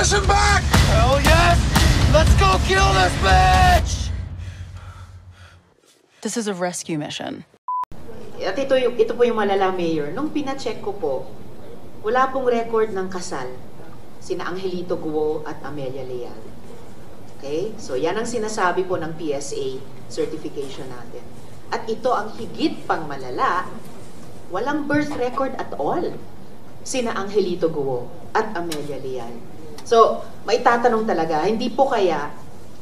mission back! Hell yes! Let's go kill this bitch! This is a rescue mission. At ito po yung malala, Mayor. Nung pina-check ko po, wala pong record ng kasal sina Angelito Guo at Amelia Leal. Okay? So yan ang sinasabi po ng PSA certification natin. At ito ang higit pang malala, walang birth record at all sina Angelito Guo at Amelia Leal. So, may tatanong talaga, hindi po kaya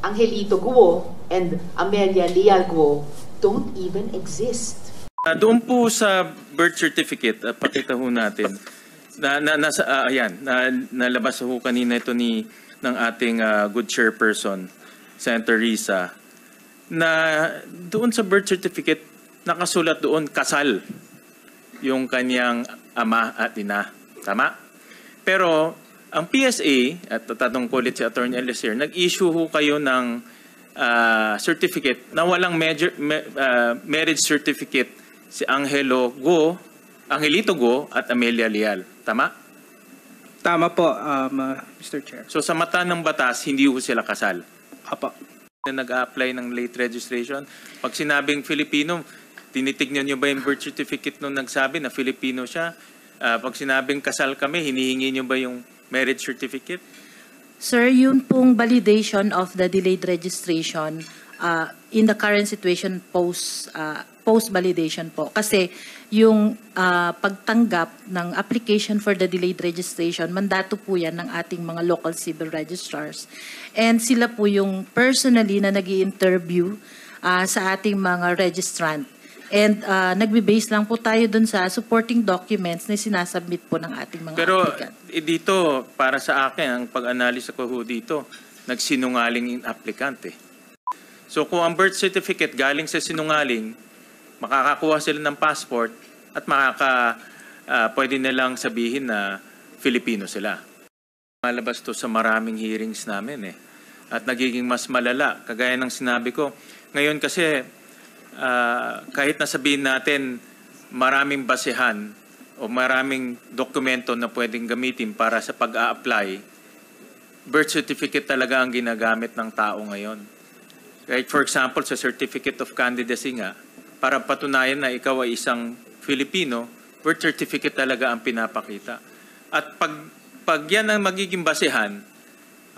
Angelito Guo and Amelia Leal Guo don't even exist? Doon po sa birth certificate, pakita ho natin, nalabas ho kanina ito ng ating good chairperson, Senator Risa, na doon sa birth certificate, nakasulat doon kasal yung kanyang ama at ina. Tama? Pero ang PSA, at tatungkulit si Attorney Eliezer, nag-issue ho kayo ng certificate na walang marriage certificate si Angelito Guo at Amelia Leal. Tama? Tama po, Mr. Chair. So sa mata ng batas, hindi ho sila kasal. Apo. Nag-a-apply ng late registration. Pag sinabing Filipino, tinitignan nyo ba yung birth certificate nung nagsabi na Filipino siya? Pag sinabing kasal kami, hinihingi nyo ba yung marriage certificate? Sir, yun pong validation of the delayed registration in the current situation post-validation po. Kasi yung pagtanggap ng application for the delayed registration, mandato po yan ng ating mga local civil registrars. And sila po yung personally na nag-i-interview sa ating mga registrant. And nagbe-base lang po tayo dun sa supporting documents na sinasubmit po ng ating mga applicant. Pero dito, para sa akin, ang pag-analisa ko dito, nagsinungaling yung applicant eh. So kung ang birth certificate galing sa sinungaling, makakakuha sila ng passport at pwede nilang sabihin na Filipino sila. Malabas to sa maraming hearings namin eh. At nagiging mas malala. Kagaya ng sinabi ko, ngayon kasi kahit nasabihin natin maraming basehan o maraming dokumento na pwedeng gamitin para sa pag-a-apply, birth certificate talaga ang ginagamit ng tao ngayon. Right? For example, sa certificate of candidacy nga, para patunayan na ikaw ay isang Filipino, birth certificate talaga ang pinapakita. At pag yan ang magiging basehan,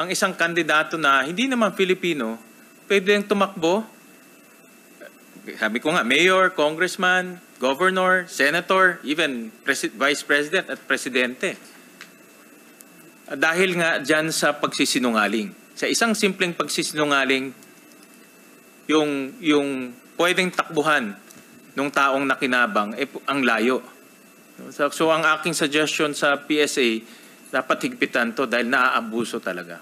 ang isang kandidato na hindi naman Filipino, pwede yung tumakbo. Sabi ko nga, mayor, congressman, governor, senator, even vice president at presidente. Dahil nga dyan sa pagsisinungaling. Sa isang simpleng pagsisinungaling, yung pwedeng takbuhan ng taong nakinabang, ang layo. So ang aking suggestion sa PSA, dapat higpitan to dahil naaabuso talaga.